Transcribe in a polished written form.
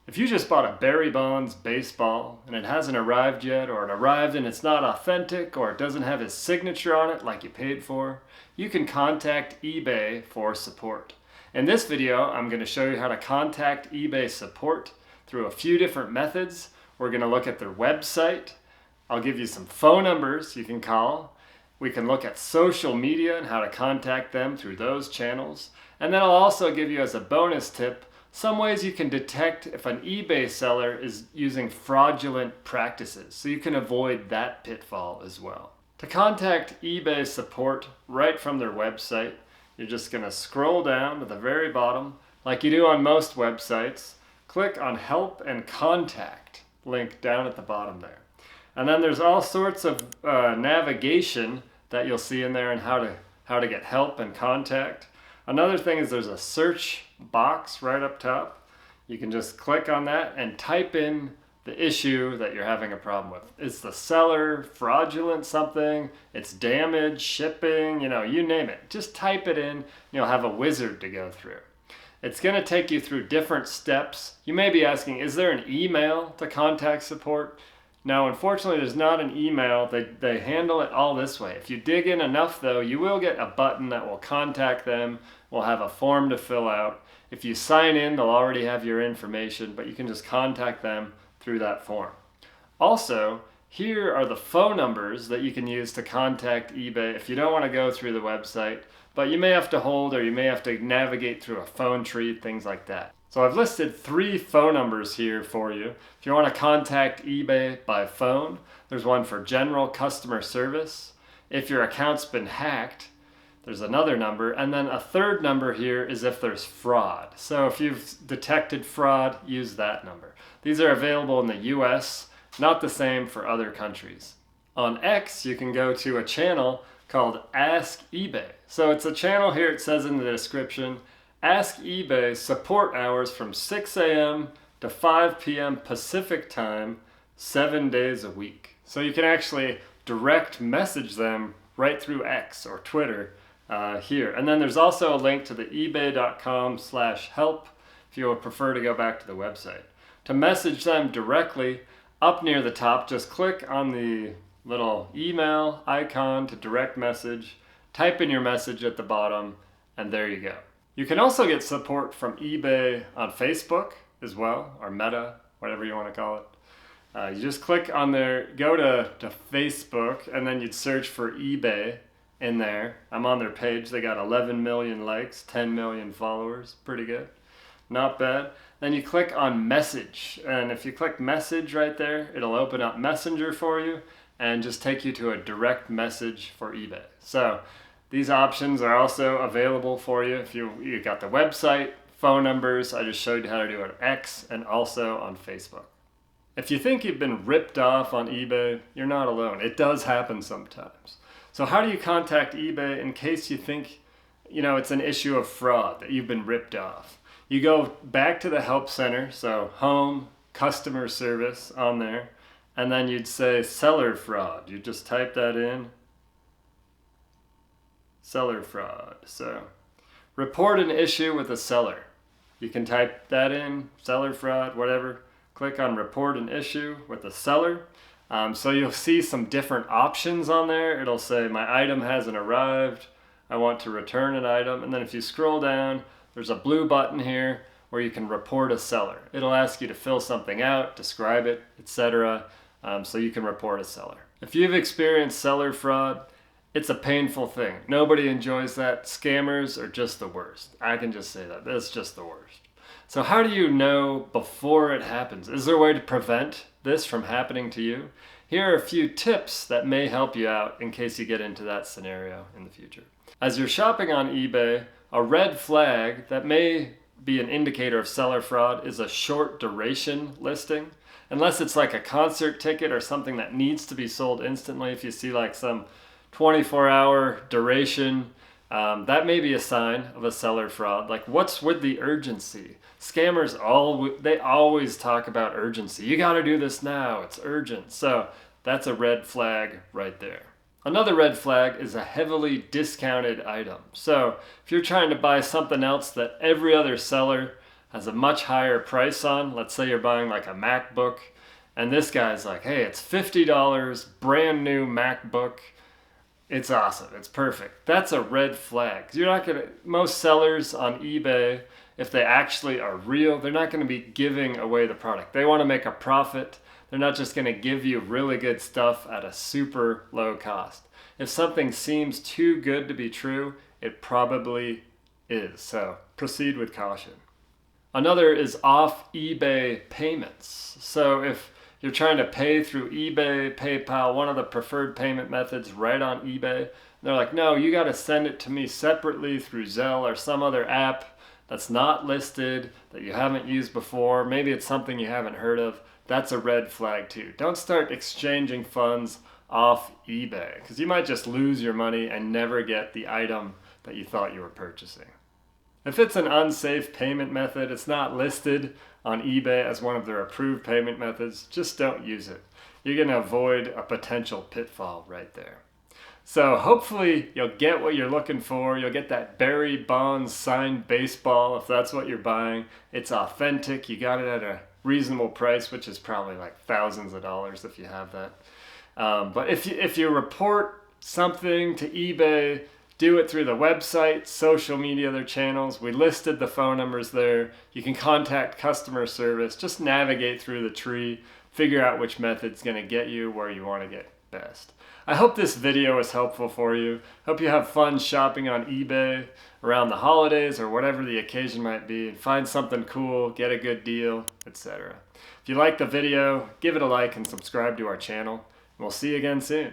If you just bought a Barry Bonds baseball and it hasn't arrived yet, or it arrived and it's not authentic, or it doesn't have his signature on it like you paid for, you can contact eBay for support. In this video, I'm going to show you how to contact eBay support through a few different methods. We're going to look at their website. I'll give you some phone numbers you can call. We can look at social media and how to contact them through those channels. And then I'll also give you, as a bonus tip, some ways you can detect if an eBay seller is using fraudulent practices, so you can avoid that pitfall as well. To contact eBay support right from their website, you're just going to scroll down to the very bottom, like you do on most websites. Click on Help and Contact link down at the bottom there. And then there's all sorts of navigation that you'll see in there and how to get help and contact. Another thing is there's a search box right up top. You can just click on that and type in the issue that you're having a problem with. It's the seller, fraudulent something, it's damage, shipping, you name it. Just type it in, you'll have a wizard to go through. It's going to take you through different steps. You may be asking, is there an email to contact support? No, unfortunately, there's not an email. They handle it all this way. If you dig in enough, though, you will get a button that will contact them. We'll have a form to fill out. If you sign in, they'll already have your information, but you can just contact them through that form. Also, here are the phone numbers that you can use to contact eBay if you don't want to go through the website, but you may have to hold or you may have to navigate through a phone tree, things like that. So I've listed 3 phone numbers here for you. If you want to contact eBay by phone, there's one for general customer service. If your account's been hacked, there's another number. And then a third number here is if there's fraud. So if you've detected fraud, use that number. These are available in the US, not the same for other countries. On X, you can go to a channel called Ask eBay. So it's a channel here, it says in the description, Ask eBay support hours from 6 a.m. to 5 p.m. Pacific time, 7 days a week. So you can actually direct message them right through X or Twitter here. And then there's also a link to the ebay.com/help if you would prefer to go back to the website. To message them directly, up near the top, just click on the little email icon to direct message, type in your message at the bottom, and there you go. You can also get support from eBay on Facebook as well, or Meta, whatever you want to call it. You just click on there, go to Facebook, and then you'd search for eBay in there. I'm on their page. They got 11 million likes, 10 million followers. Pretty good. Not bad. Then you click on Message, and if you click Message right there, it'll open up Messenger for you and just take you to a direct message for eBay. So these options are also available for you if you got the website, phone numbers. I just showed you how to do it on X and also on Facebook. If you think you've been ripped off on eBay, you're not alone. It does happen sometimes. So how do you contact eBay in case you think, it's an issue of fraud, that you've been ripped off? You go back to the help center, so home, customer service on there, and then you'd say seller fraud. You just type that in. Seller fraud. So report an issue with a seller. You can type that in, seller fraud, whatever. Click on report an issue with a seller. So you'll see some different options on there. It'll say my item hasn't arrived. I want to return an item. And then if you scroll down, there's a blue button here where you can report a seller. It'll ask you to fill something out, describe it, etc. So you can report a seller. If you've experienced seller fraud, it's a painful thing. Nobody enjoys that. Scammers are just the worst. I can just say that. That's just the worst. So how do you know before it happens? Is there a way to prevent this from happening to you? Here are a few tips that may help you out in case you get into that scenario in the future. As you're shopping on eBay, a red flag that may be an indicator of seller fraud is a short duration listing. Unless it's like a concert ticket or something that needs to be sold instantly, if you see like some 24-hour duration, that may be a sign of a seller fraud. Like, what's with the urgency? Scammers, they always talk about urgency. You got to do this now. It's urgent. So that's a red flag right there. Another red flag is a heavily discounted item. So if you're trying to buy something else that every other seller has a much higher price on. Let's say you're buying like a MacBook, and this guy's like, hey, it's $50, brand new MacBook. It's awesome. It's perfect. That's a red flag. You're not gonna. Most sellers on eBay, if they actually are real, they're not going to be giving away the product. They want to make a profit. They're not just going to give you really good stuff at a super low cost. If something seems too good to be true, it probably is. So proceed with caution. Another is off eBay payments. So if you're trying to pay through eBay, PayPal, one of the preferred payment methods right on eBay, they're like, no, you got to send it to me separately through Zelle or some other app that's not listed, that you haven't used before. Maybe it's something you haven't heard of. That's a red flag too. Don't start exchanging funds off eBay, because you might just lose your money and never get the item that you thought you were purchasing. If it's an unsafe payment method, it's not listed on eBay as one of their approved payment methods, just don't use it. You're going to avoid a potential pitfall right there. So hopefully you'll get what you're looking for. You'll get that Barry Bonds signed baseball if that's what you're buying. It's authentic. You got it at a reasonable price, which is probably like thousands of dollars if you have that. But if you report something to eBay, do it through the website, social media, their channels. We listed the phone numbers there. You can contact customer service. Just navigate through the tree. Figure out which method's going to get you where you want to get best. I hope this video was helpful for you. Hope you have fun shopping on eBay around the holidays or whatever the occasion might be. Find something cool, get a good deal, etc. If you like the video, give it a like and subscribe to our channel. We'll see you again soon.